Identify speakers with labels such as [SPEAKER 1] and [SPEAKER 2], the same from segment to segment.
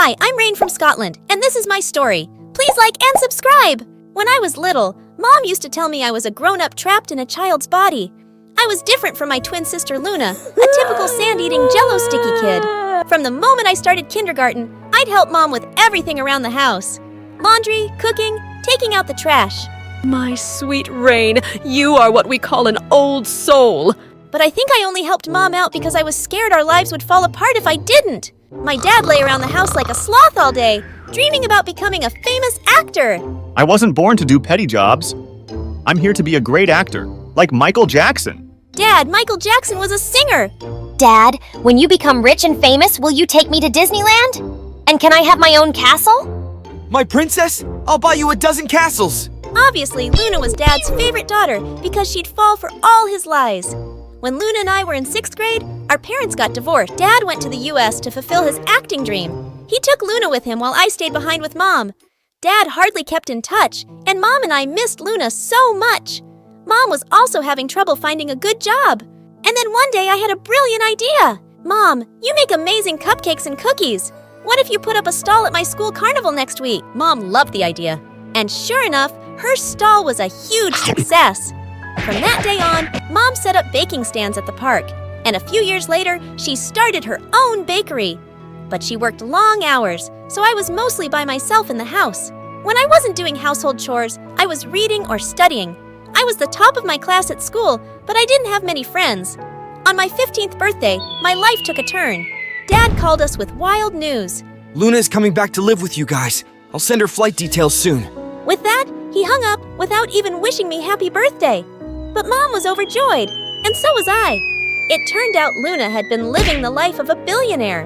[SPEAKER 1] Hi, I'm Raine from Scotland, and this is my story. Please like and subscribe! When I was little, Mom used to tell me I was a grown-up trapped in a child's body. I was different from my twin sister Luna, a typical sand-eating Jell-O sticky kid. From the moment I started kindergarten, I'd help Mom with everything around the house. Laundry, cooking, taking out the trash.
[SPEAKER 2] My sweet Raine, you are what we call an old soul.
[SPEAKER 1] But I think I only helped Mom out because I was scared our lives would fall apart if I didn't. My dad lay around the house like a sloth all day, dreaming about becoming a famous actor.
[SPEAKER 3] I wasn't born to do petty jobs. I'm here to be a great actor, like Michael Jackson.
[SPEAKER 1] Dad, Michael Jackson was a singer.
[SPEAKER 4] Dad, when you become rich and famous, will you take me to Disneyland? And can I have my own castle?
[SPEAKER 5] My princess? I'll buy you a dozen castles.
[SPEAKER 1] Obviously, Luna was Dad's favorite daughter because she'd fall for all his lies. When Luna and I were in 6th grade, our parents got divorced. Dad went to the US to fulfill his acting dream. He took Luna with him while I stayed behind with Mom. Dad hardly kept in touch, and Mom and I missed Luna so much. Mom was also having trouble finding a good job. And then one day I had a brilliant idea. Mom, you make amazing cupcakes and cookies. What if you put up a stall at my school carnival next week? Mom loved the idea. And sure enough, her stall was a huge success. From that day on, Mom set up baking stands at the park. And a few years later, she started her own bakery. But she worked long hours, so I was mostly by myself in the house. When I wasn't doing household chores, I was reading or studying. I was the top of my class at school, but I didn't have many friends. On my 15th birthday, my life took a turn. Dad called us with wild news.
[SPEAKER 5] Luna is coming back to live with you guys. I'll send her flight details soon.
[SPEAKER 1] With that, he hung up without even wishing me happy birthday. But Mom was overjoyed, and so was I. It turned out Luna had been living the life of a billionaire.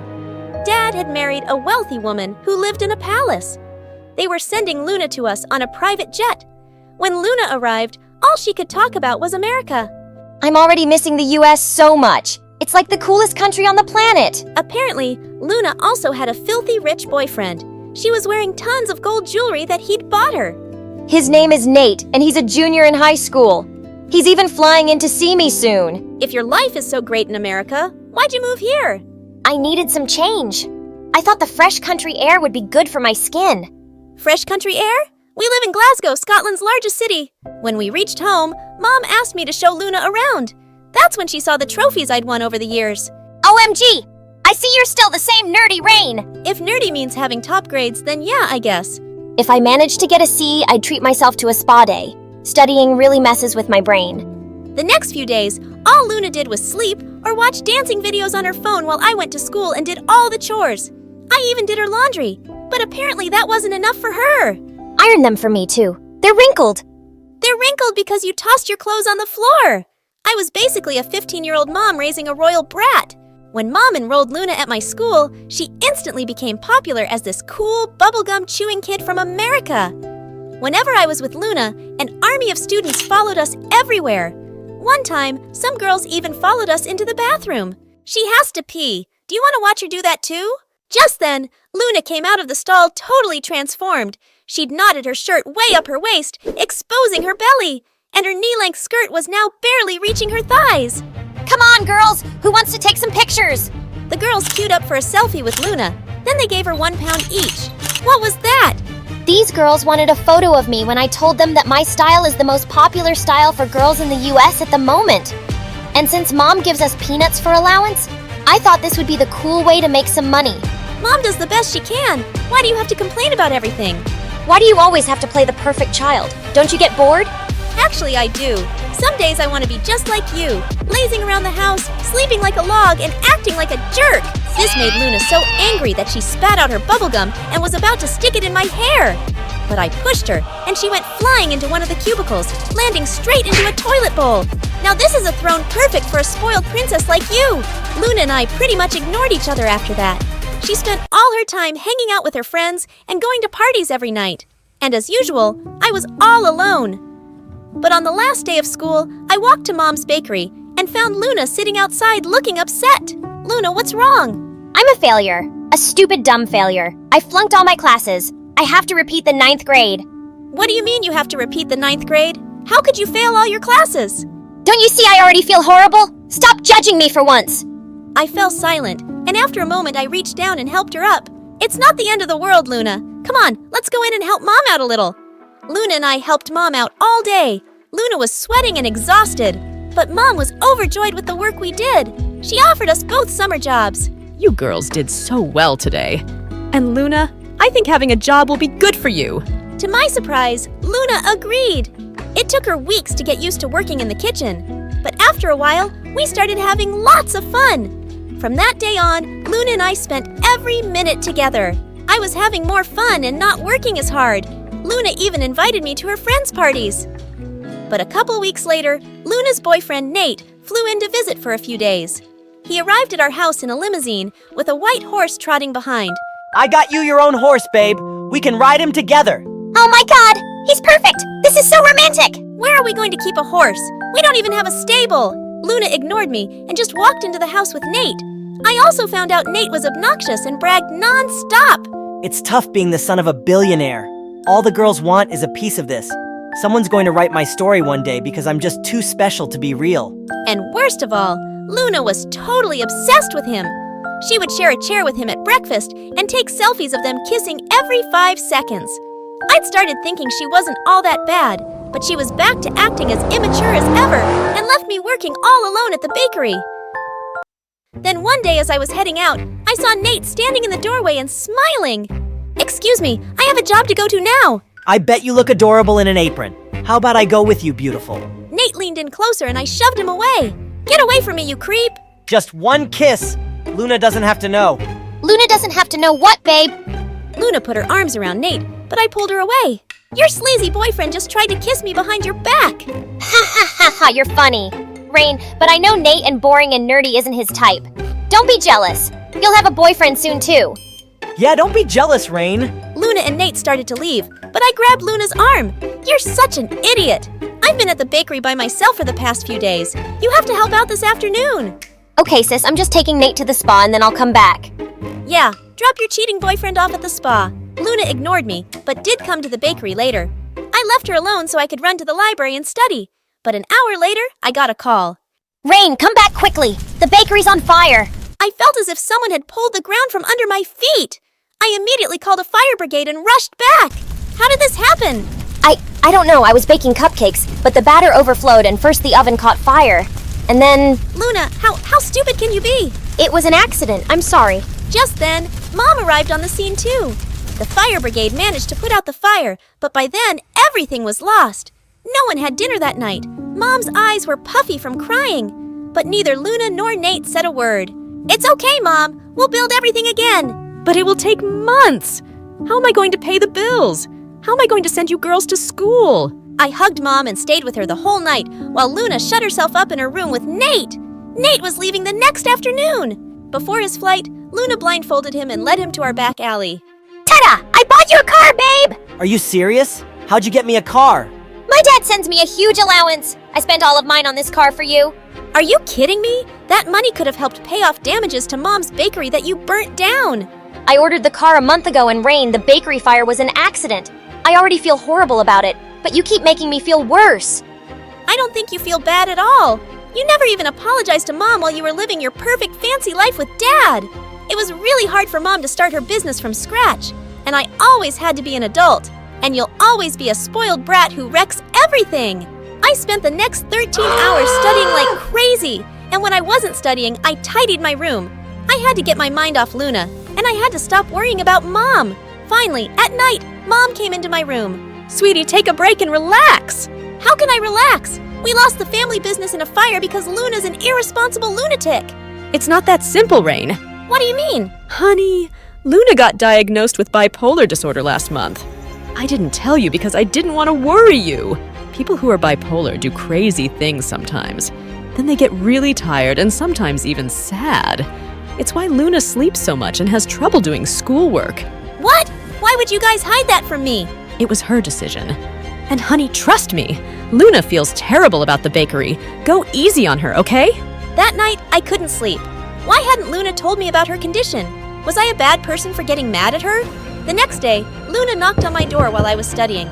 [SPEAKER 1] Dad had married a wealthy woman who lived in a palace. They were sending Luna to us on a private jet. When Luna arrived, all she could talk about was America.
[SPEAKER 4] I'm already missing the US so much. It's like the coolest country on the planet.
[SPEAKER 1] Apparently, Luna also had a filthy rich boyfriend. She was wearing tons of gold jewelry that he'd bought her.
[SPEAKER 4] His name is Nate, and he's a junior in high school. He's even flying in to see me soon.
[SPEAKER 1] If your life is so great in America, why'd you move here?
[SPEAKER 4] I needed some change. I thought the fresh country air would be good for my skin.
[SPEAKER 1] Fresh country air? We live in Glasgow, Scotland's largest city. When we reached home, Mom asked me to show Luna around. That's when she saw the trophies I'd won over the years.
[SPEAKER 4] OMG! I see you're still the same nerdy Raine!
[SPEAKER 1] If nerdy means having top grades, then yeah, I guess.
[SPEAKER 4] If I managed to get a C, I'd treat myself to a spa day. Studying really messes with my brain.
[SPEAKER 1] The next few days, all Luna did was sleep or watch dancing videos on her phone while I went to school and did all the chores. I even did her laundry, but apparently that wasn't enough for her.
[SPEAKER 4] Iron them for me, too. They're wrinkled.
[SPEAKER 1] They're wrinkled because you tossed your clothes on the floor. I was basically a 15-year-old mom raising a royal brat. When Mom enrolled Luna at my school, she instantly became popular as this cool, bubblegum chewing kid from America. Whenever I was with Luna, an army of students followed us everywhere. One time, some girls even followed us into the bathroom. She has to pee. Do you want to watch her do that too? Just then, Luna came out of the stall totally transformed. She'd knotted her shirt way up her waist, exposing her belly, and her knee-length skirt was now barely reaching her thighs.
[SPEAKER 4] Come on, girls! Who wants to take some pictures?
[SPEAKER 1] The girls queued up for a selfie with Luna. Then they gave her £1 each. What was that?
[SPEAKER 4] These girls wanted a photo of me when I told them that my style is the most popular style for girls in the US at the moment. And since Mom gives us peanuts for allowance, I thought this would be the cool way to make some money.
[SPEAKER 1] Mom does the best she can. Why do you have to complain about everything?
[SPEAKER 4] Why do you always have to play the perfect child? Don't you get bored?
[SPEAKER 1] Actually, I do. Some days I want to be just like you, lazing around the house, sleeping like a log, and acting like a jerk. This made Luna so angry that she spat out her bubblegum and was about to stick it in my hair. But I pushed her, and she went flying into one of the cubicles, landing straight into a toilet bowl. Now this is a throne perfect for a spoiled princess like you. Luna and I pretty much ignored each other after that. She spent all her time hanging out with her friends and going to parties every night. And as usual, I was all alone. But on the last day of school, I walked to Mom's bakery and found Luna sitting outside looking upset. Luna, what's wrong?
[SPEAKER 4] I'm a failure. A stupid, dumb failure. I flunked all my classes. I have to repeat the 9th grade.
[SPEAKER 1] What do you mean you have to repeat the 9th grade? How could you fail all your classes?
[SPEAKER 4] Don't you see I already feel horrible? Stop judging me for once.
[SPEAKER 1] I fell silent, and after a moment I reached down and helped her up. It's not the end of the world, Luna. Come on, let's go in and help Mom out a little. Luna and I helped Mom out all day. Luna was sweating and exhausted, but Mom was overjoyed with the work we did. She offered us both summer jobs.
[SPEAKER 2] You girls did so well today. And Luna, I think having a job will be good for you.
[SPEAKER 1] To my surprise, Luna agreed. It took her weeks to get used to working in the kitchen, but after a while, we started having lots of fun. From that day on, Luna and I spent every minute together. I was having more fun and not working as hard. Luna even invited me to her friends' parties. But a couple weeks later, Luna's boyfriend Nate flew in to visit for a few days. He arrived at our house in a limousine with a white horse trotting behind.
[SPEAKER 6] I got you your own horse, babe. We can ride him together.
[SPEAKER 4] Oh my god! He's perfect! This is so romantic!
[SPEAKER 1] Where are we going to keep a horse? We don't even have a stable. Luna ignored me and just walked into the house with Nate. I also found out Nate was obnoxious and bragged non-stop.
[SPEAKER 6] It's tough being the son of a billionaire. All the girls want is a piece of this. Someone's going to write my story one day because I'm just too special to be real.
[SPEAKER 1] And worst of all, Luna was totally obsessed with him. She would share a chair with him at breakfast and take selfies of them kissing every 5 seconds. I'd started thinking she wasn't all that bad, but she was back to acting as immature as ever and left me working all alone at the bakery. Then one day as I was heading out, I saw Nate standing in the doorway and smiling. Excuse me, I have a job to go to now.
[SPEAKER 6] I bet you look adorable in an apron. How about I go with you, beautiful?
[SPEAKER 1] Nate leaned in closer and I shoved him away. Get away from me, you creep!
[SPEAKER 6] Just one kiss. Luna doesn't have to know.
[SPEAKER 4] Luna doesn't have to know what, babe?
[SPEAKER 1] Luna put her arms around Nate, but I pulled her away. Your sleazy boyfriend just tried to kiss me behind your back.
[SPEAKER 4] Ha ha ha ha, you're funny. Raine, but I know Nate and boring and nerdy isn't his type. Don't be jealous. You'll have a boyfriend soon too.
[SPEAKER 6] Yeah, don't be jealous, Raine.
[SPEAKER 1] Luna and Nate started to leave, but I grabbed Luna's arm. You're such an idiot. I've been at the bakery by myself for the past few days. You have to help out this afternoon.
[SPEAKER 4] Okay, sis, I'm just taking Nate to the spa and then I'll come back.
[SPEAKER 1] Yeah, drop your cheating boyfriend off at the spa. Luna ignored me, but did come to the bakery later. I left her alone so I could run to the library and study. But an hour later, I got a call.
[SPEAKER 4] Raine, come back quickly. The bakery's on fire.
[SPEAKER 1] I felt as if someone had pulled the ground from under my feet. I immediately called a fire brigade and rushed back. How did this happen?
[SPEAKER 4] I don't know. I was baking cupcakes, but the batter overflowed and first the oven caught fire. And then...
[SPEAKER 1] Luna, how stupid can you be?
[SPEAKER 4] It was an accident. I'm sorry.
[SPEAKER 1] Just then, Mom arrived on the scene too. The fire brigade managed to put out the fire, but by then, everything was lost. No one had dinner that night. Mom's eyes were puffy from crying. But neither Luna nor Nate said a word. It's okay, Mom. We'll build everything again.
[SPEAKER 2] But it will take months. How am I going to pay the bills? How am I going to send you girls to school?
[SPEAKER 1] I hugged Mom and stayed with her the whole night while Luna shut herself up in her room with Nate. Nate was leaving the next afternoon. Before his flight, Luna blindfolded him and led him to our back alley.
[SPEAKER 4] Ta-da! I bought you a car, babe!
[SPEAKER 6] Are you serious? How'd you get me a car?
[SPEAKER 4] My dad sends me a huge allowance. I spent all of mine on this car for you.
[SPEAKER 1] Are you kidding me? That money could have helped pay off damages to Mom's bakery that you burnt down.
[SPEAKER 4] I ordered the car a month ago and Raine, the bakery fire was an accident. I already feel horrible about it, but you keep making me feel worse.
[SPEAKER 1] I don't think you feel bad at all. You never even apologized to Mom while you were living your perfect fancy life with Dad. It was really hard for Mom to start her business from scratch, and I always had to be an adult. And you'll always be a spoiled brat who wrecks everything. I spent the next 13 hours studying like crazy, and when I wasn't studying, I tidied my room. I had to get my mind off Luna, and I had to stop worrying about Mom. Finally, at night, Mom came into my room.
[SPEAKER 2] Sweetie, take a break and relax.
[SPEAKER 1] How can I relax? We lost the family business in a fire because Luna's an irresponsible lunatic.
[SPEAKER 2] It's not that simple, Raine.
[SPEAKER 1] What do you mean?
[SPEAKER 2] Honey, Luna got diagnosed with bipolar disorder last month. I didn't tell you because I didn't want to worry you. People who are bipolar do crazy things sometimes. Then they get really tired and sometimes even sad. It's why Luna sleeps so much and has trouble doing schoolwork.
[SPEAKER 1] What? Why would you guys hide that from me?
[SPEAKER 2] It was her decision. And honey, trust me, Luna feels terrible about the bakery. Go easy on her, okay?
[SPEAKER 1] That night, I couldn't sleep. Why hadn't Luna told me about her condition? Was I a bad person for getting mad at her? The next day, Luna knocked on my door while I was studying.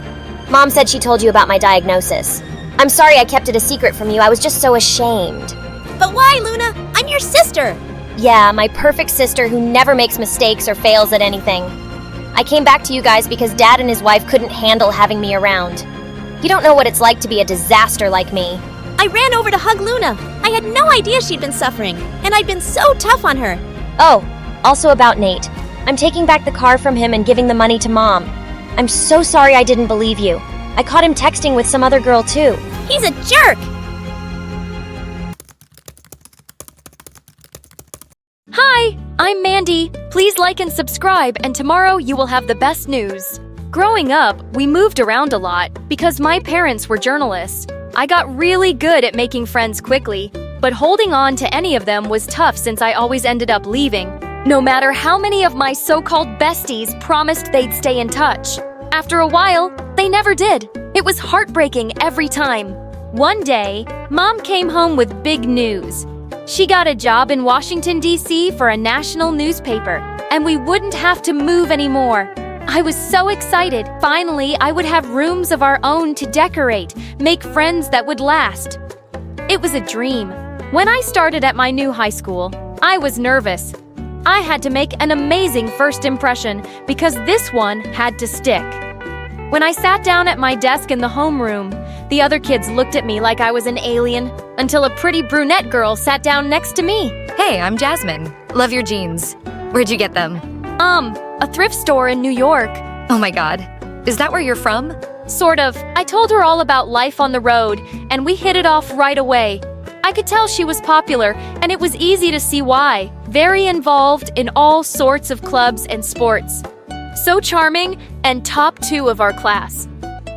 [SPEAKER 4] Mom said she told you about my diagnosis. I'm sorry I kept it a secret from you. I was just so ashamed.
[SPEAKER 1] But why, Luna? I'm your sister.
[SPEAKER 4] Yeah, my perfect sister who never makes mistakes or fails at anything. I came back to you guys because Dad and his wife couldn't handle having me around. You don't know what it's like to be a disaster like me.
[SPEAKER 1] I ran over to hug Luna. I had no idea she'd been suffering, and I'd been so tough on her.
[SPEAKER 4] Oh, also about Nate. I'm taking back the car from him and giving the money to Mom. I'm so sorry I didn't believe you. I caught him texting with some other girl too.
[SPEAKER 1] He's a jerk!
[SPEAKER 7] Hi, I'm Mandy. Please like and subscribe, and tomorrow you will have the best news. Growing up, we moved around a lot because my parents were journalists. I got really good at making friends quickly, but holding on to any of them was tough since I always ended up leaving, no matter how many of my so-called besties promised they'd stay in touch. After a while, they never did. It was heartbreaking every time. One day, Mom came home with big news. She got a job in Washington, D.C. for a national newspaper, and we wouldn't have to move anymore. I was so excited. Finally, I would have rooms of our own to decorate, make friends that would last. It was a dream. When I started at my new high school, I was nervous. I had to make an amazing first impression because this one had to stick. When I sat down at my desk in the homeroom, the other kids looked at me like I was an alien, until a pretty brunette girl sat down next to me.
[SPEAKER 8] Hey, I'm Jasmine. Love your jeans. Where'd you get them?
[SPEAKER 7] A thrift store in New York.
[SPEAKER 8] Oh my god. Is that where you're from?
[SPEAKER 7] Sort of. I told her all about life on the road, and we hit it off right away. I could tell she was popular, and it was easy to see why. Very involved in all sorts of clubs and sports. So charming, and top 2 of our class.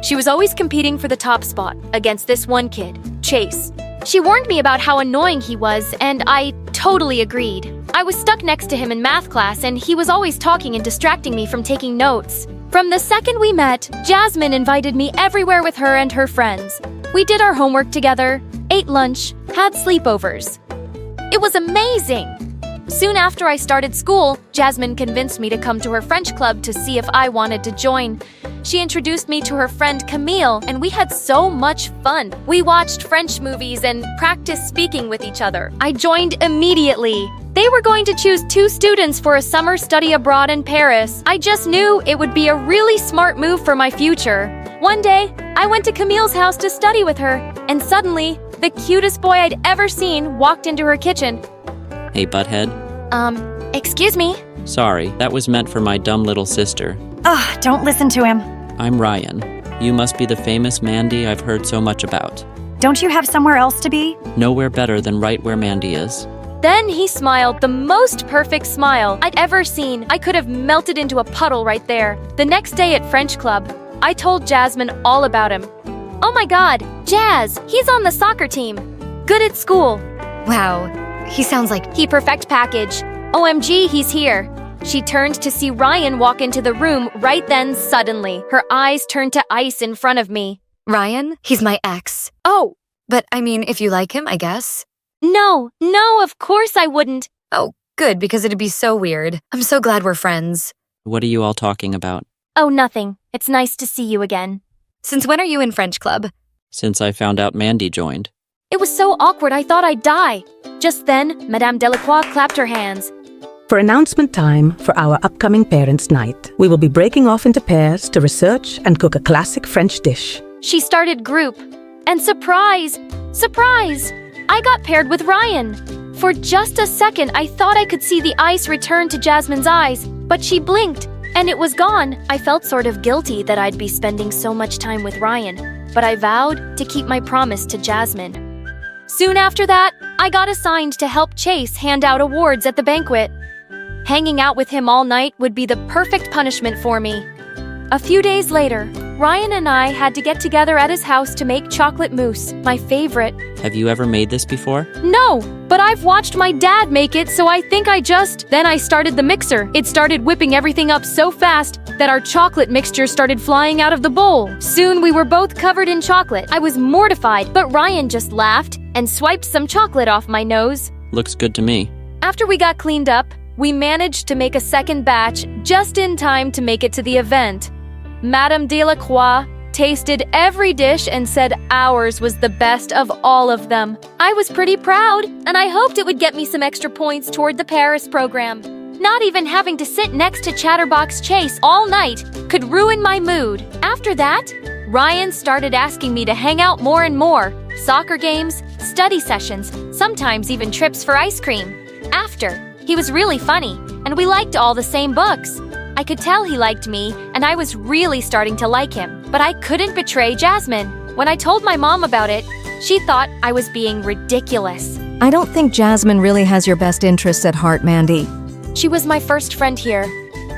[SPEAKER 7] She was always competing for the top spot against this one kid, Chase. She warned me about how annoying he was, and I totally agreed. I was stuck next to him in math class, and he was always talking and distracting me from taking notes. From the second we met, Jasmine invited me everywhere with her and her friends. We did our homework together, ate lunch, had sleepovers. It was amazing! Soon after I started school, Jasmine convinced me to come to her French club to see if I wanted to join. She introduced me to her friend Camille, and we had so much fun. We watched French movies and practiced speaking with each other. I joined immediately. They were going to choose 2 students for a summer study abroad in Paris. I just knew it would be a really smart move for my future. One day, I went to Camille's house to study with her, and suddenly, the cutest boy I'd ever seen walked into her kitchen.
[SPEAKER 9] Hey, butthead.
[SPEAKER 7] Excuse me?
[SPEAKER 9] Sorry, that was meant for my dumb little sister.
[SPEAKER 10] Ugh, don't listen to him.
[SPEAKER 9] I'm Ryan. You must be the famous Mandy I've heard so much about.
[SPEAKER 10] Don't you have somewhere else to be?
[SPEAKER 9] Nowhere better than right where Mandy is.
[SPEAKER 7] Then he smiled the most perfect smile I'd ever seen. I could have melted into a puddle right there. The next day at French Club, I told Jasmine all about him. Oh my god, Jazz, he's on the soccer team. Good at school.
[SPEAKER 8] Wow. He sounds like...
[SPEAKER 7] He perfect package. OMG, he's here. She turned to see Ryan walk into the room right then suddenly. Her eyes turned to ice in front of me.
[SPEAKER 8] Ryan? He's my ex.
[SPEAKER 7] Oh.
[SPEAKER 8] But, I mean, if you like him, I guess.
[SPEAKER 7] No, of course I wouldn't.
[SPEAKER 8] Oh, good, because it'd be so weird. I'm so glad we're friends.
[SPEAKER 9] What are you all talking about?
[SPEAKER 7] Oh, nothing. It's nice to see you again.
[SPEAKER 8] Since when are you in French Club?
[SPEAKER 9] Since I found out Mandy joined.
[SPEAKER 7] It was so awkward I thought I'd die. Just then, Madame Delacroix clapped her hands.
[SPEAKER 11] For announcement time for our upcoming Parents' Night, we will be breaking off into pairs to research and cook a classic French dish.
[SPEAKER 7] She started group. And surprise! Surprise! I got paired with Ryan. For just a second, I thought I could see the ice return to Jasmine's eyes, but she blinked, and it was gone. I felt sort of guilty that I'd be spending so much time with Ryan, but I vowed to keep my promise to Jasmine. Soon after that, I got assigned to help Chase hand out awards at the banquet. Hanging out with him all night would be the perfect punishment for me. A few days later, Ryan and I had to get together at his house to make chocolate mousse, my favorite.
[SPEAKER 9] Have you ever made this before?
[SPEAKER 7] No, but I've watched my dad make it, so I think Then I started the mixer. It started whipping everything up so fast that our chocolate mixture started flying out of the bowl. Soon we were both covered in chocolate. I was mortified, but Ryan just laughed and swiped some chocolate off my nose.
[SPEAKER 9] Looks good to me.
[SPEAKER 7] After we got cleaned up, we managed to make a second batch just in time to make it to the event. Madame Delacroix tasted every dish and said ours was the best of all of them. I was pretty proud, and I hoped it would get me some extra points toward the Paris program. Not even having to sit next to Chatterbox Chase all night could ruin my mood. After that, Ryan started asking me to hang out more and more. Soccer games, study sessions, sometimes even trips for ice cream. After, he was really funny, and we liked all the same books. I could tell he liked me, and I was really starting to like him. But I couldn't betray Jasmine. When I told my mom about it, she thought I was being ridiculous.
[SPEAKER 12] I don't think Jasmine really has your best interests at heart, Mandy.
[SPEAKER 7] She was my first friend here.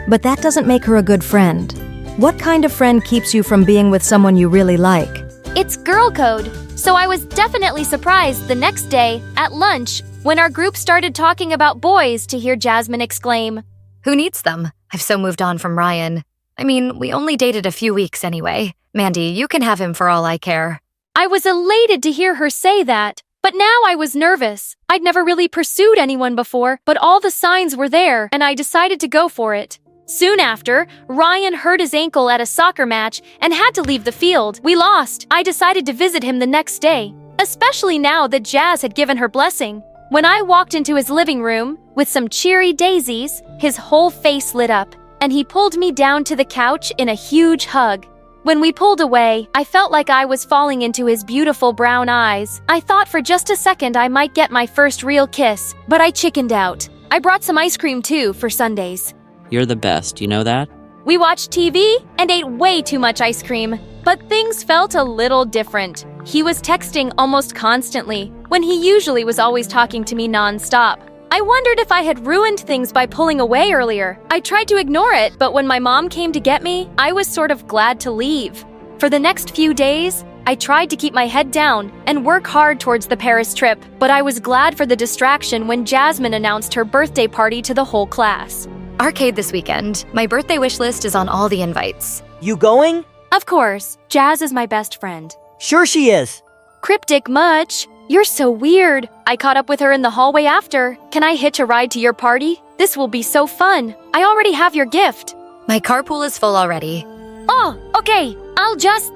[SPEAKER 12] But that doesn't make her a good friend. What kind of friend keeps you from being with someone you really like?
[SPEAKER 7] It's girl code. So I was definitely surprised the next day, at lunch, when our group started talking about boys to hear Jasmine exclaim,
[SPEAKER 8] Who needs them? I've so moved on from Ryan. I mean, we only dated a few weeks anyway. Mandy, you can have him for all I care.
[SPEAKER 7] I was elated to hear her say that. But now I was nervous. I'd never really pursued anyone before, but all the signs were there, and I decided to go for it. Soon after, Ryan hurt his ankle at a soccer match and had to leave the field. We lost. I decided to visit him the next day, especially now that Jazz had given her blessing. When I walked into his living room with some cheery daisies, his whole face lit up, and he pulled me down to the couch in a huge hug. When we pulled away, I felt like I was falling into his beautiful brown eyes. I thought for just a second I might get my first real kiss, but I chickened out. I brought some ice cream too for Sundays.
[SPEAKER 9] You're the best, you know that?
[SPEAKER 7] We watched TV and ate way too much ice cream, but things felt a little different. He was texting almost constantly, when he usually was always talking to me non-stop. I wondered if I had ruined things by pulling away earlier. I tried to ignore it, but when my mom came to get me, I was sort of glad to leave. For the next few days, I tried to keep my head down and work hard towards the Paris trip, but I was glad for the distraction when Jasmine announced her birthday party to the whole class.
[SPEAKER 8] Arcade this weekend. My birthday wish list is on all the invites.
[SPEAKER 6] You going?
[SPEAKER 7] Of course, Jazz is my best friend.
[SPEAKER 6] Sure she is.
[SPEAKER 7] Cryptic much. You're so weird. I caught up with her in the hallway after. Can I hitch a ride to your party? This will be so fun. I already have your gift.
[SPEAKER 8] My carpool is full already.
[SPEAKER 7] Oh, okay. I'll just...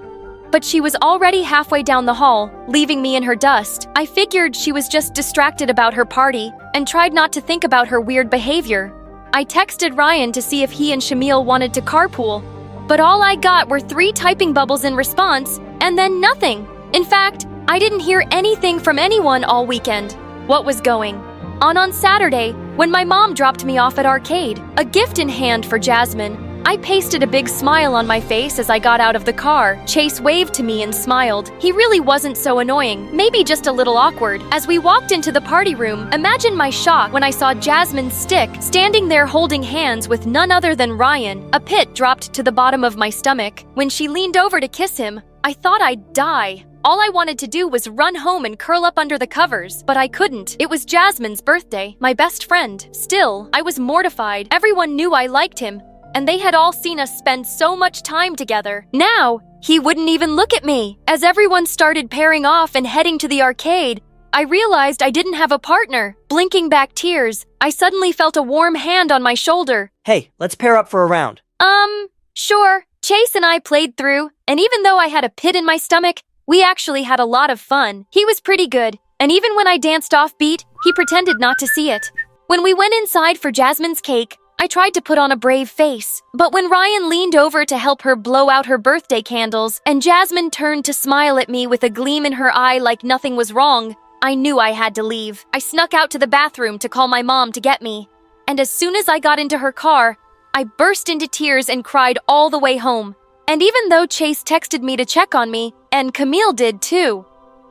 [SPEAKER 7] But she was already halfway down the hall, leaving me in her dust. I figured she was just distracted about her party and tried not to think about her weird behavior. I texted Ryan to see if he and Shamil wanted to carpool, but all I got were 3 typing bubbles in response, and then nothing. In fact, I didn't hear anything from anyone all weekend. What was going on Saturday, when my mom dropped me off at arcade, a gift in hand for Jasmine, I pasted a big smile on my face as I got out of the car. Chase waved to me and smiled. He really wasn't so annoying, maybe just a little awkward. As we walked into the party room, imagine my shock when I saw Jasmine's stick standing there holding hands with none other than Ryan. A pit dropped to the bottom of my stomach. When she leaned over to kiss him, I thought I'd die. All I wanted to do was run home and curl up under the covers, but I couldn't. It was Jasmine's birthday, my best friend. Still, I was mortified. Everyone knew I liked him, and they had all seen us spend so much time together. Now, he wouldn't even look at me. As everyone started pairing off and heading to the arcade, I realized I didn't have a partner. Blinking back tears, I suddenly felt a warm hand on my shoulder.
[SPEAKER 6] Hey, let's pair up for a round.
[SPEAKER 7] Sure. Chase and I played through, and even though I had a pit in my stomach, we actually had a lot of fun. He was pretty good, and even when I danced offbeat, he pretended not to see it. When we went inside for Jasmine's cake, I tried to put on a brave face. But when Ryan leaned over to help her blow out her birthday candles, and Jasmine turned to smile at me with a gleam in her eye like nothing was wrong, I knew I had to leave. I snuck out to the bathroom to call my mom to get me. And as soon as I got into her car, I burst into tears and cried all the way home. And even though Chase texted me to check on me, and Camille did too,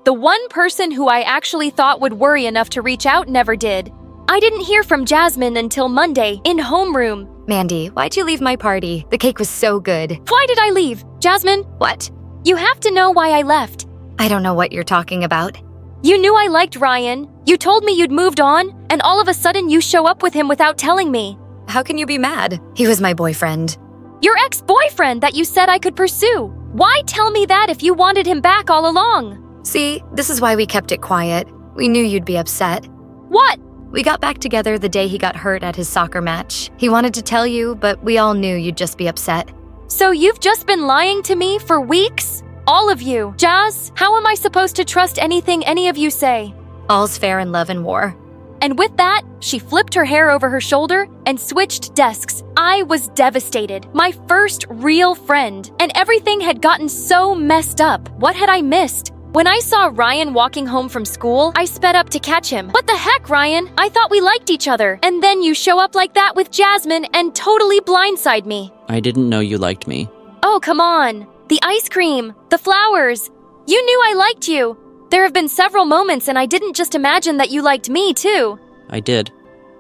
[SPEAKER 7] the one person who I actually thought would worry enough to reach out never did. I didn't hear from Jasmine until Monday in homeroom.
[SPEAKER 8] Mandy, why'd you leave my party? The cake was so good.
[SPEAKER 7] Why did I leave? Jasmine?
[SPEAKER 8] What?
[SPEAKER 7] You have to know why I left.
[SPEAKER 8] I don't know what you're talking about.
[SPEAKER 7] You knew I liked Ryan. You told me you'd moved on, and all of a sudden you show up with him without telling me.
[SPEAKER 8] How can you be mad? He was my boyfriend.
[SPEAKER 7] Your ex-boyfriend that you said I could pursue. Why tell me that if you wanted him back all along?
[SPEAKER 8] See, this is why we kept it quiet. We knew you'd be upset.
[SPEAKER 7] What?
[SPEAKER 8] We got back together the day he got hurt at his soccer match. He wanted to tell you, but we all knew you'd just be upset.
[SPEAKER 7] So you've just been lying to me for weeks? All of you. Jazz, how am I supposed to trust anything any of you say?
[SPEAKER 8] All's fair in love and war.
[SPEAKER 7] And with that, she flipped her hair over her shoulder and switched desks. I was devastated. My first real friend. And everything had gotten so messed up. What had I missed? When I saw Ryan walking home from school, I sped up to catch him. What the heck, Ryan? I thought we liked each other. And then you show up like that with Jasmine and totally blindside me.
[SPEAKER 9] I didn't know you liked me.
[SPEAKER 7] Oh, come on. The ice cream, the flowers. You knew I liked you. There have been several moments and I didn't just imagine that you liked me too.
[SPEAKER 9] I did,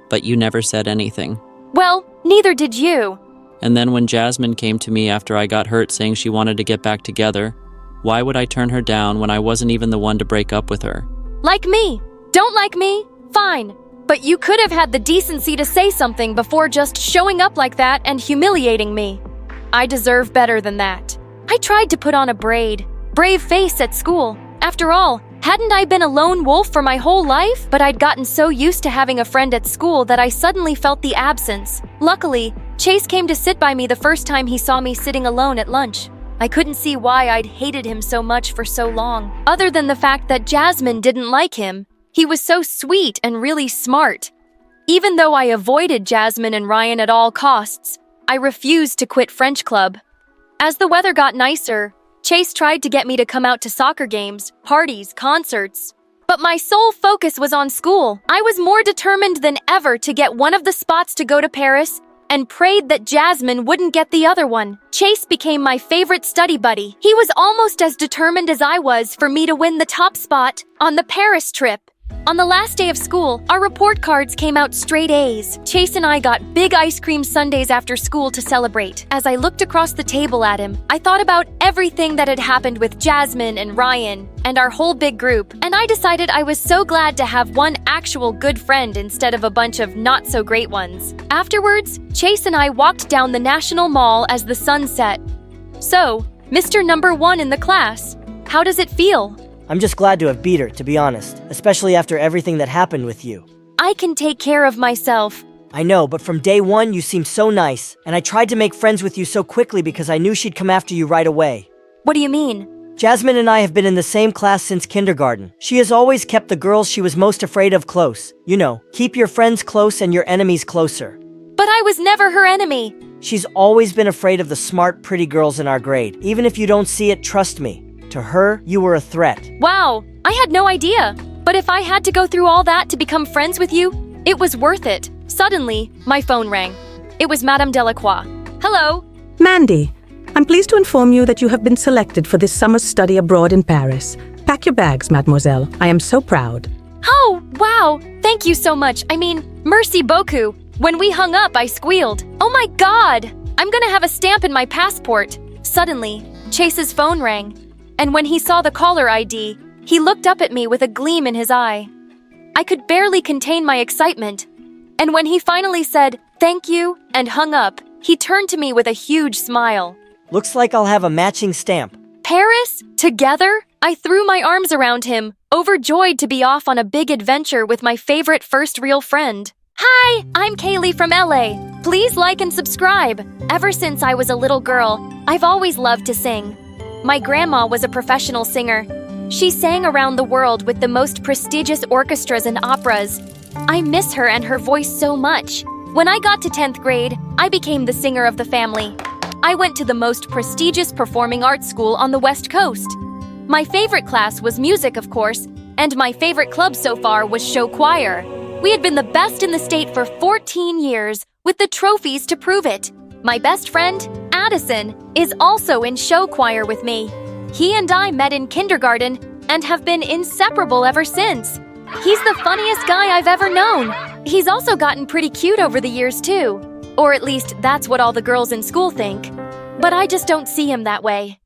[SPEAKER 9] but you never said anything.
[SPEAKER 7] Well, neither did you.
[SPEAKER 9] And then when Jasmine came to me after I got hurt saying she wanted to get back together, why would I turn her down when I wasn't even the one to break up with her?
[SPEAKER 7] Like me. Don't like me? Fine. But you could have had the decency to say something before just showing up like that and humiliating me. I deserve better than that. I tried to put on a brave face at school. After all, hadn't I been a lone wolf for my whole life? But I'd gotten so used to having a friend at school that I suddenly felt the absence. Luckily, Chase came to sit by me the first time he saw me sitting alone at lunch. I couldn't see why I'd hated him so much for so long, other than the fact that Jasmine didn't like him. He was so sweet and really smart. Even though I avoided Jasmine and Ryan at all costs, I refused to quit French club. As the weather got nicer, Chase tried to get me to come out to soccer games, parties, concerts. But my sole focus was on school. I was more determined than ever to get one of the spots to go to Paris and prayed that Jasmine wouldn't get the other one. Chase became my favorite study buddy. He was almost as determined as I was for me to win the top spot on the Paris trip. On the last day of school, our report cards came out straight A's. Chase and I got big ice cream sundaes after school to celebrate. As I looked across the table at him, I thought about everything that had happened with Jasmine and Ryan and our whole big group, and I decided I was so glad to have one actual good friend instead of a bunch of not-so-great ones. Afterwards, Chase and I walked down the National Mall as the sun set. So, Mr. Number 1 in the class, how does it feel?
[SPEAKER 6] I'm just glad to have beat her, to be honest, especially after everything that happened with you.
[SPEAKER 7] I can take care of myself.
[SPEAKER 6] I know, but from day one, you seemed so nice, and I tried to make friends with you so quickly because I knew she'd come after you right away.
[SPEAKER 7] What do you mean?
[SPEAKER 6] Jasmine and I have been in the same class since kindergarten. She has always kept the girls she was most afraid of close. You know, keep your friends close and your enemies closer.
[SPEAKER 7] But I was never her enemy.
[SPEAKER 6] She's always been afraid of the smart, pretty girls in our grade. Even if you don't see it, trust me. To her, you were a threat.
[SPEAKER 7] Wow, I had no idea. But if I had to go through all that to become friends with you, it was worth it. Suddenly, my phone rang. It was Madame Delacroix. Hello?
[SPEAKER 11] Mandy, I'm pleased to inform you that you have been selected for this summer's study abroad in Paris. Pack your bags, mademoiselle. I am so proud.
[SPEAKER 7] Oh, wow. Thank you so much. I mean, merci beaucoup. When we hung up, I squealed. Oh my God! I'm gonna have a stamp in my passport. Suddenly, Chase's phone rang. And when he saw the caller ID, he looked up at me with a gleam in his eye. I could barely contain my excitement. And when he finally said, "Thank you," and hung up, he turned to me with a huge smile.
[SPEAKER 6] Looks like I'll have a matching stamp.
[SPEAKER 7] Paris? Together? I threw my arms around him, overjoyed to be off on a big adventure with my favorite first real friend. Hi, I'm Kaylee from LA. Please like and subscribe. Ever since I was a little girl, I've always loved to sing. My grandma was a professional singer. She sang around the world with the most prestigious orchestras and operas. I miss her and her voice so much. When I got to 10th grade, I became the singer of the family. I went to the most prestigious performing arts school on the West Coast. My favorite class was music, of course, and my favorite club so far was show choir. We had been the best in the state for 14 years, with the trophies to prove it. My best friend, Addison, is also in show choir with me. He and I met in kindergarten and have been inseparable ever since. He's the funniest guy I've ever known. He's also gotten pretty cute over the years too. Or at least that's what all the girls in school think. But I just don't see him that way.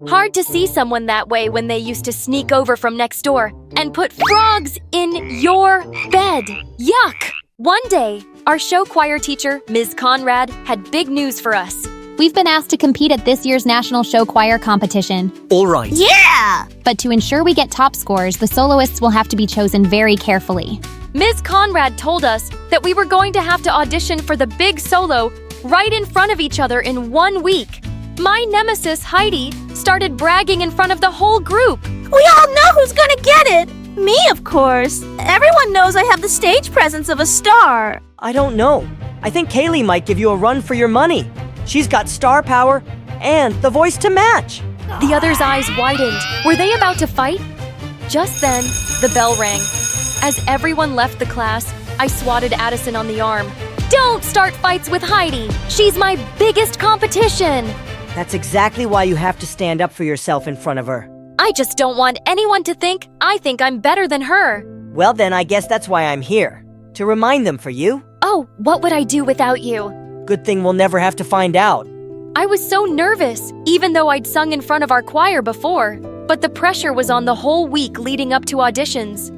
[SPEAKER 7] Hard to see someone that way when they used to sneak over from next door and put frogs in your bed. Yuck! One day, our show choir teacher, Ms. Conrad, had big news for us.
[SPEAKER 13] We've been asked to compete at this year's National Show Choir competition.
[SPEAKER 5] All right.
[SPEAKER 13] Yeah! But to ensure we get top scores, the soloists will have to be chosen very carefully.
[SPEAKER 7] Ms. Conrad told us that we were going to have to audition for the big solo right in front of each other in 1 week. my nemesis, Heidi, started bragging in front of the whole group.
[SPEAKER 1] We all know who's gonna get it! Me, of course. Everyone knows I have the stage presence of a star.
[SPEAKER 6] I don't know. I think Kaylee might give you a run for your money. She's got star power and the voice to match.
[SPEAKER 7] The others' eyes widened. Were they about to fight? Just then, the bell rang. As everyone left the class, I swatted Addison on the arm. Don't start fights with Heidi. She's my biggest competition.
[SPEAKER 6] That's exactly why you have to stand up for yourself in front of her.
[SPEAKER 7] I just don't want anyone to think I think I'm better than her.
[SPEAKER 6] Well then, I guess that's why I'm here. To remind them for you.
[SPEAKER 7] Oh, what would I do without you?
[SPEAKER 6] Good thing we'll never have to find out.
[SPEAKER 7] I was so nervous, even though I'd sung in front of our choir before. But the pressure was on the whole week leading up to auditions.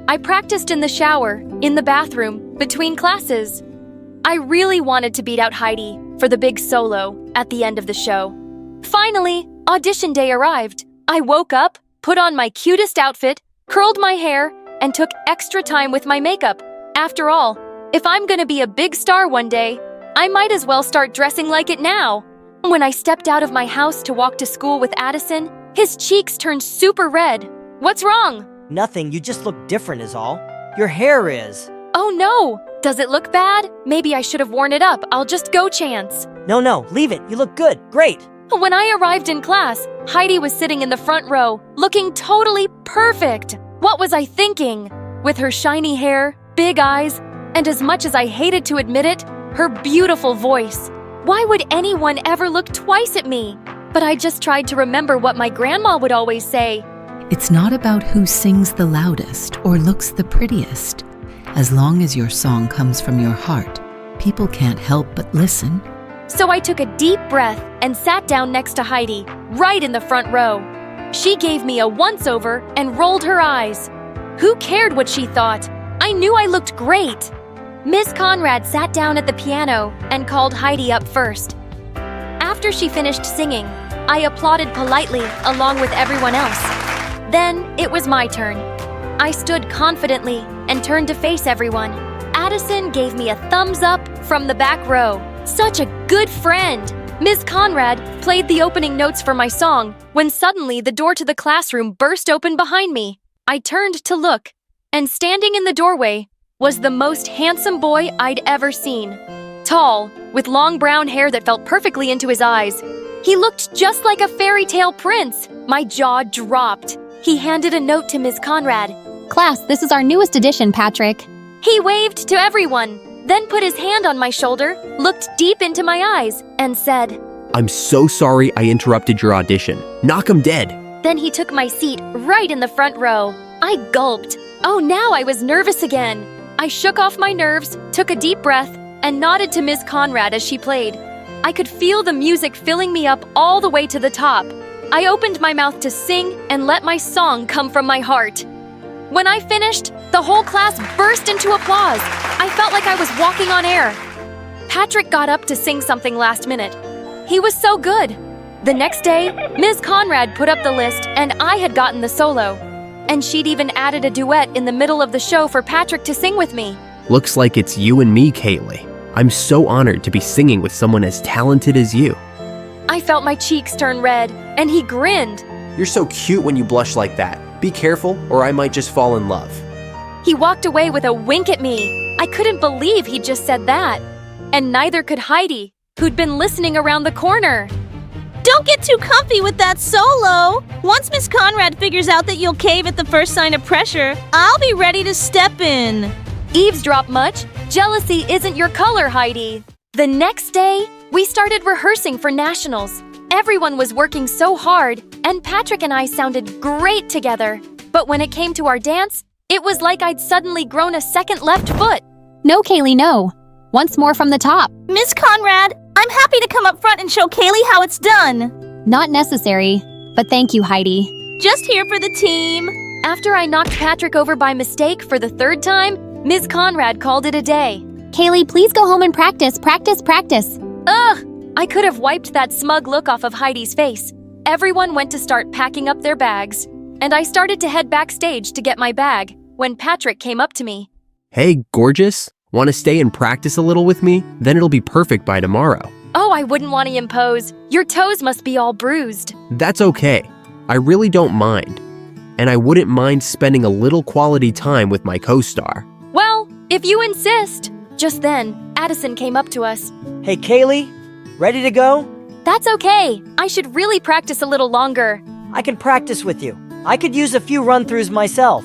[SPEAKER 7] I practiced in the shower, in the bathroom, between classes. I really wanted to beat out Heidi for the big solo at the end of the show. Finally, audition day arrived. I woke up, put on my cutest outfit, curled my hair, and took extra time with my makeup. After all, if I'm gonna be a big star one day, I might as well start dressing like it now. When I stepped out of my house to walk to school with Addison, his cheeks turned super red. What's wrong?
[SPEAKER 6] Nothing, you just look different is all. Your hair is.
[SPEAKER 7] Oh no! Does it look bad? Maybe I should have worn it up. I'll just go chance.
[SPEAKER 6] No, leave it. You look good. Great.
[SPEAKER 7] When I arrived in class, Heidi was sitting in the front row, looking totally perfect. What was I thinking? With her shiny hair, big eyes, and as much as I hated to admit it, her beautiful voice. Why would anyone ever look twice at me? But I just tried to remember what my grandma would always say.
[SPEAKER 14] It's not about who sings the loudest or looks the prettiest. As long as your song comes from your heart, people can't help but listen.
[SPEAKER 7] So I took a deep breath and sat down next to Heidi, right in the front row. She gave me a once-over and rolled her eyes. Who cared what she thought? I knew I looked great. Miss Conrad sat down at the piano and called Heidi up first. After she finished singing, I applauded politely along with everyone else. Then it was my turn. I stood confidently and turned to face everyone. Addison gave me a thumbs up from the back row. Such a good friend! Ms. Conrad played the opening notes for my song when suddenly the door to the classroom burst open behind me. I turned to look, and standing in the doorway was the most handsome boy I'd ever seen. Tall, with long brown hair that felt perfectly into his eyes. He looked just like a fairy tale prince. My jaw dropped. He handed a note to Ms. Conrad.
[SPEAKER 13] Class, this is our newest addition, Patrick.
[SPEAKER 7] He waved to everyone, then put his hand on my shoulder, looked deep into my eyes, and said,
[SPEAKER 5] I'm so sorry I interrupted your audition. Knock 'em dead.
[SPEAKER 7] Then he took my seat right in the front row. I gulped. Oh, now I was nervous again. I shook off my nerves, took a deep breath, and nodded to Ms. Conrad as she played. I could feel the music filling me up all the way to the top. I opened my mouth to sing and let my song come from my heart. When I finished, the whole class burst into applause. I felt like I was walking on air. Patrick got up to sing something last minute. He was so good. The next day, Ms. Conrad put up the list and I had gotten the solo. And she'd even added a duet in the middle of the show for Patrick to sing with me.
[SPEAKER 5] Looks like it's you and me, Kaylee. I'm so honored to be singing with someone as talented as you.
[SPEAKER 7] I felt my cheeks turn red, and he grinned.
[SPEAKER 5] You're so cute when you blush like that. Be careful, or I might just fall in love.
[SPEAKER 7] He walked away with a wink at me. I couldn't believe he'd just said that. And neither could Heidi, who'd been listening around the corner.
[SPEAKER 1] Don't get too comfy with that solo. Once Miss Conrad figures out that you'll cave at the first sign of pressure, I'll be ready to step in.
[SPEAKER 7] Eavesdrop much? Jealousy isn't your color, Heidi. The next day, we started rehearsing for nationals. Everyone was working so hard, and Patrick and I sounded great together. But when it came to our dance, it was like I'd suddenly grown a second left foot.
[SPEAKER 13] No, Kaylee, no. Once more from the top.
[SPEAKER 1] Miss Conrad, I'm happy to come up front and show Kaylee how it's done.
[SPEAKER 13] Not necessary, but thank you, Heidi.
[SPEAKER 1] Just here for the team.
[SPEAKER 7] After I knocked Patrick over by mistake for the third time, Ms. Conrad called it a day.
[SPEAKER 13] Kaylee, please go home and practice.
[SPEAKER 7] Ugh! I could have wiped that smug look off of Heidi's face. Everyone went to start packing up their bags, and I started to head backstage to get my bag when Patrick came up to me.
[SPEAKER 5] Hey, gorgeous. Want to stay and practice a little with me? Then it'll be perfect by tomorrow.
[SPEAKER 7] Oh, I wouldn't want to impose. Your toes must be all bruised.
[SPEAKER 5] That's okay. I really don't mind. And I wouldn't mind spending a little quality time with my co-star.
[SPEAKER 7] Well, if you insist. Just then, Addison came up to us.
[SPEAKER 6] Hey, Kaylee, ready to go?
[SPEAKER 7] That's okay. I should really practice a little longer.
[SPEAKER 6] I can practice with you. I could use a few run-throughs myself.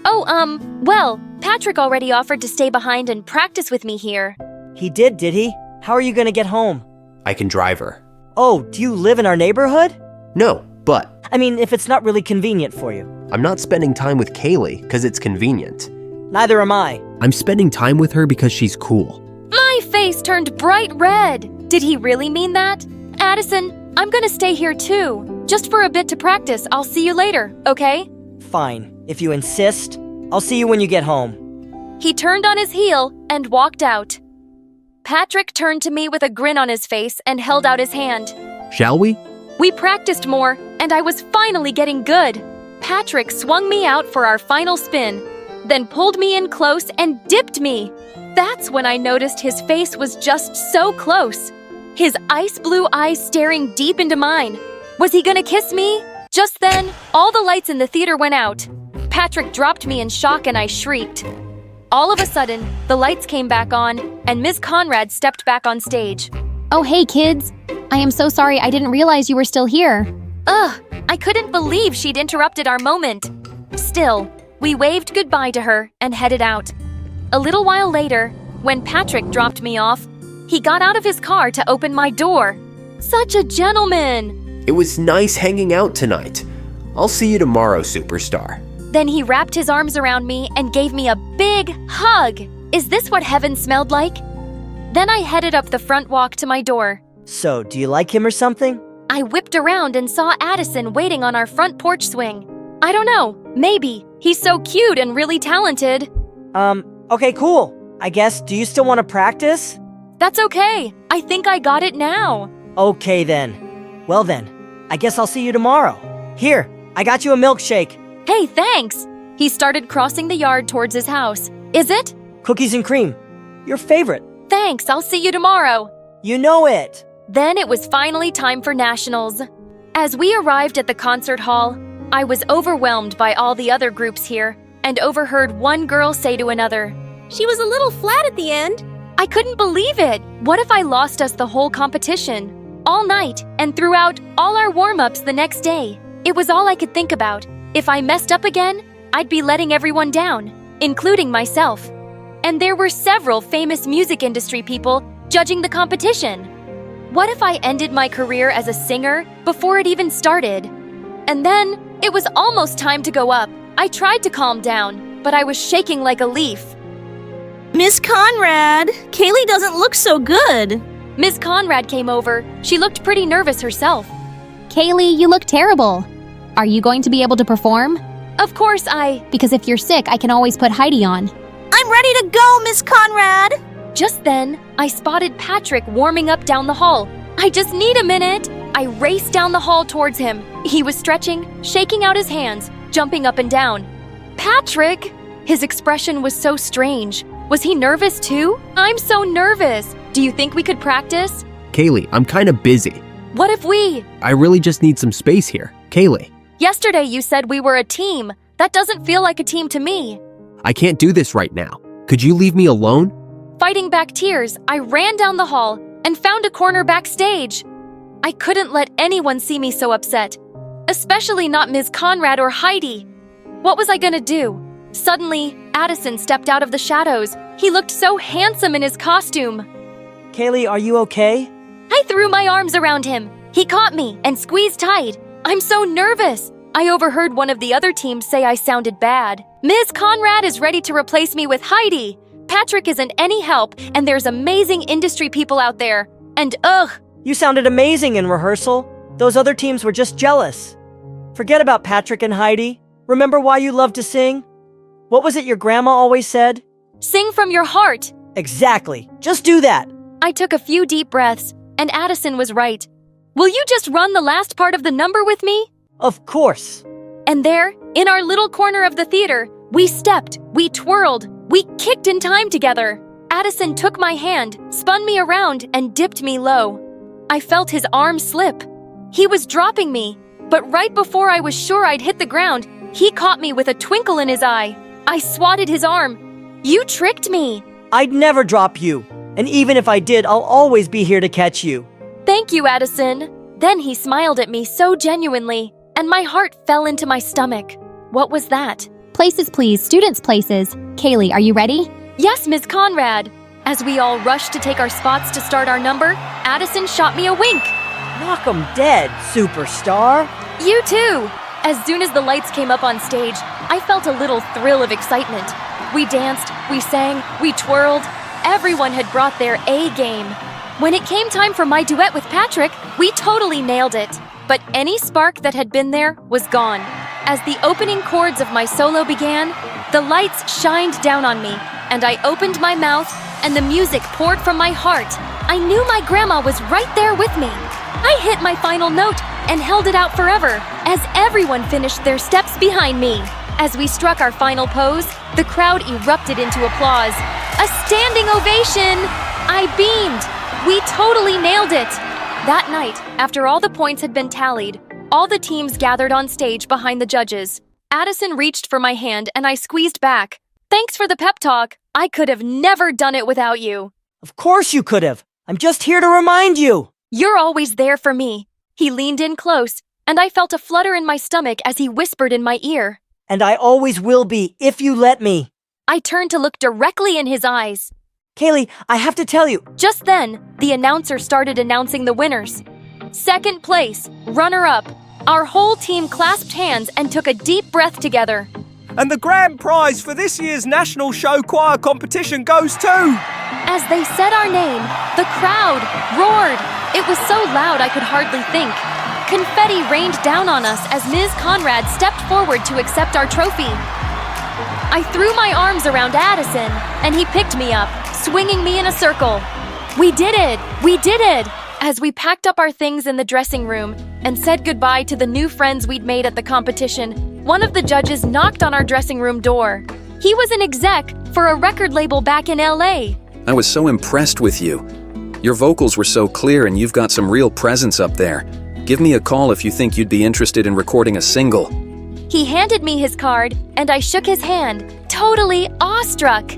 [SPEAKER 7] Oh, well, Patrick already offered to stay behind and practice with me here.
[SPEAKER 6] He did he? How are you gonna get home?
[SPEAKER 5] I can drive her.
[SPEAKER 6] Oh, do you live in our neighborhood?
[SPEAKER 5] No, but
[SPEAKER 6] I mean, if it's not really convenient for you.
[SPEAKER 5] I'm not spending time with Kaylee because it's convenient.
[SPEAKER 6] Neither am I.
[SPEAKER 5] I'm spending time with her because she's cool.
[SPEAKER 7] My face turned bright red. Did he really mean that? Addison, I'm gonna stay here too. Just for a bit to practice. I'll see you later, okay?
[SPEAKER 6] Fine. If you insist, I'll see you when you get home.
[SPEAKER 7] He turned on his heel and walked out. Patrick turned to me with a grin on his face and held out his hand.
[SPEAKER 5] Shall we?
[SPEAKER 7] We practiced more, and I was finally getting good. Patrick swung me out for our final spin, then pulled me in close and dipped me. That's when I noticed his face was just so close. His ice blue eyes staring deep into mine. Was he gonna kiss me? Just then, all the lights in the theater went out. Patrick dropped me in shock and I shrieked. All of a sudden, the lights came back on, and Ms. Conrad stepped back on stage.
[SPEAKER 13] Oh, hey, kids. I am so sorry I didn't realize you were still here.
[SPEAKER 7] Ugh, I couldn't believe she'd interrupted our moment. Still, we waved goodbye to her and headed out. A little while later, when Patrick dropped me off, he got out of his car to open my door. Such a gentleman!
[SPEAKER 5] It was nice hanging out tonight. I'll see you tomorrow, superstar.
[SPEAKER 7] Then he wrapped his arms around me and gave me a big hug. Is this what heaven smelled like? Then I headed up the front walk to my door.
[SPEAKER 6] So, do you like him or something?
[SPEAKER 7] I whipped around and saw Addison waiting on our front porch swing. I don't know, maybe. He's so cute and really talented.
[SPEAKER 6] Okay, cool. I guess, do you still want to practice?
[SPEAKER 7] That's okay. I think I got it now.
[SPEAKER 6] Okay then. Well then, I guess I'll see you tomorrow. Here, I got you a milkshake.
[SPEAKER 7] Hey, thanks! He started crossing the yard towards his house. Is it?
[SPEAKER 6] Cookies and cream. Your favorite.
[SPEAKER 7] Thanks, I'll see you tomorrow.
[SPEAKER 6] You know it.
[SPEAKER 7] Then it was finally time for nationals. As we arrived at the concert hall, I was overwhelmed by all the other groups here and overheard one girl say to another,
[SPEAKER 1] She was a little flat at the end.
[SPEAKER 7] I couldn't believe it! What if I lost us the whole competition? All night and throughout all our warm-ups the next day. It was all I could think about. If I messed up again, I'd be letting everyone down, including myself. And there were several famous music industry people judging the competition. What if I ended my career as a singer before it even started? And then, it was almost time to go up. I tried to calm down, but I was shaking like a leaf.
[SPEAKER 1] Miss Conrad, Kaylee doesn't look so good.
[SPEAKER 7] Miss Conrad came over. She looked pretty nervous herself.
[SPEAKER 13] Kaylee, you look terrible. Are you going to be able to perform?
[SPEAKER 7] Of course
[SPEAKER 13] Because if you're sick, I can always put Heidi on.
[SPEAKER 1] I'm ready to go, Miss Conrad.
[SPEAKER 7] Just then, I spotted Patrick warming up down the hall. I just need a minute. I raced down the hall towards him. He was stretching, shaking out his hands, jumping up and down. Patrick! His expression was so strange. Was he nervous too? I'm so nervous. Do you think we could practice?
[SPEAKER 5] Kaylee, I'm kind of busy.
[SPEAKER 7] What if we?
[SPEAKER 5] I really just need some space here. Kaylee.
[SPEAKER 7] Yesterday you said we were a team. That doesn't feel like a team to me.
[SPEAKER 5] I can't do this right now. Could you leave me alone?
[SPEAKER 7] Fighting back tears, I ran down the hall and found a corner backstage. I couldn't let anyone see me so upset, especially not Ms. Conrad or Heidi. What was I gonna do? Suddenly, Addison stepped out of the shadows. He looked so handsome in his costume.
[SPEAKER 6] Kaylee, are you okay?
[SPEAKER 7] I threw my arms around him. He caught me and squeezed tight. I'm so nervous. I overheard one of the other teams say I sounded bad. Ms. Conrad is ready to replace me with Heidi. Patrick isn't any help, and there's amazing industry people out there. And ugh!
[SPEAKER 6] You sounded amazing in rehearsal. Those other teams were just jealous. Forget about Patrick and Heidi. Remember why you love to sing? What was it your grandma always said?
[SPEAKER 7] Sing from your heart.
[SPEAKER 6] Exactly. Just do that.
[SPEAKER 7] I took a few deep breaths, and Addison was right. Will you just run the last part of the number with me?
[SPEAKER 6] Of course.
[SPEAKER 7] And there, in our little corner of the theater, we stepped, we twirled, we kicked in time together. Addison took my hand, spun me around, and dipped me low. I felt his arm slip. He was dropping me, but right before I was sure I'd hit the ground, he caught me with a twinkle in his eye. I swatted his arm. You tricked me.
[SPEAKER 6] I'd never drop you. And even if I did, I'll always be here to catch you.
[SPEAKER 7] Thank you, Addison. Then he smiled at me so genuinely, and my heart fell into my stomach. What was that?
[SPEAKER 13] Places, please. Students' places. Kaylee, are you ready?
[SPEAKER 7] Yes, Ms. Conrad. As we all rushed to take our spots to start our number, Addison shot me a wink.
[SPEAKER 6] Knock 'em dead, superstar.
[SPEAKER 7] You too. As soon as the lights came up on stage, I felt a little thrill of excitement. We danced, we sang, we twirled. Everyone had brought their A game. When it came time for my duet with Patrick, we totally nailed it. But any spark that had been there was gone. As the opening chords of my solo began, the lights shined down on me, and I opened my mouth, and the music poured from my heart. I knew my grandma was right there with me. I hit my final note and held it out forever, as everyone finished their steps behind me. As we struck our final pose, the crowd erupted into applause. A standing ovation! I beamed. We totally nailed it. That night, after all the points had been tallied, all the teams gathered on stage behind the judges. Addison reached for my hand and I squeezed back. Thanks for the pep talk. I could have never done it without you.
[SPEAKER 6] Of course you could have. I'm just here to remind you.
[SPEAKER 7] You're always there for me. He leaned in close, and I felt a flutter in my stomach as he whispered in my ear.
[SPEAKER 6] And I always will be, if you let me.
[SPEAKER 7] I turned to look directly in his eyes.
[SPEAKER 6] Kaylee, I have to tell you.
[SPEAKER 7] Just then, the announcer started announcing the winners. Second place, runner-up. Our whole team clasped hands and took a deep breath together.
[SPEAKER 15] And the grand prize for this year's National Show Choir competition goes to...
[SPEAKER 7] As they said our name, the crowd roared. It was so loud I could hardly think. Confetti rained down on us as Ms. Conrad stepped forward to accept our trophy. I threw my arms around Addison, and he picked me up, swinging me in a circle. We did it! We did it! As we packed up our things in the dressing room and said goodbye to the new friends we'd made at the competition, one of the judges knocked on our dressing room door. He was an exec for a record label back in LA.
[SPEAKER 16] I was so impressed with you. Your vocals were so clear and you've got some real presence up there. Give me a call if you think you'd be interested in recording a single.
[SPEAKER 7] He handed me his card, and I shook his hand, totally awestruck.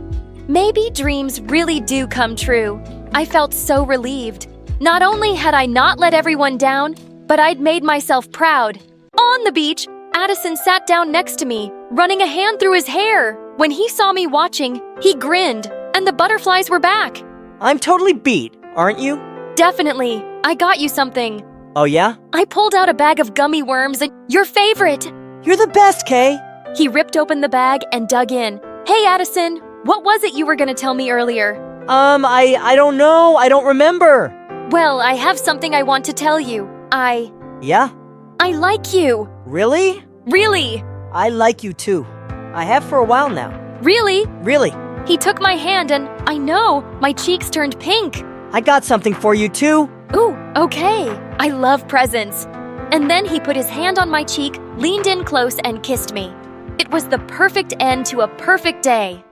[SPEAKER 7] Maybe dreams really do come true. I felt so relieved. Not only had I not let everyone down, but I'd made myself proud. On the beach, Addison sat down next to me, running a hand through his hair. When he saw me watching, he grinned, and the butterflies were back.
[SPEAKER 6] I'm totally beat, aren't you?
[SPEAKER 7] Definitely. I got you something.
[SPEAKER 6] Oh yeah?
[SPEAKER 7] I pulled out a bag of gummy worms and your favorite.
[SPEAKER 6] You're the best, Kay.
[SPEAKER 7] He ripped open the bag and dug in. Hey, Addison, what was it you were gonna tell me earlier?
[SPEAKER 6] I don't know. I don't remember.
[SPEAKER 7] Well, I have something I want to tell you.
[SPEAKER 6] Yeah?
[SPEAKER 7] I like you.
[SPEAKER 6] Really?
[SPEAKER 7] Really.
[SPEAKER 6] I like you too. I have for a while now.
[SPEAKER 7] Really?
[SPEAKER 6] Really.
[SPEAKER 7] He took my hand and, I know, my cheeks turned pink.
[SPEAKER 6] I got something for you too.
[SPEAKER 7] Ooh, okay. I love presents. And then he put his hand on my cheek, leaned in close, and kissed me. It was the perfect end to a perfect day.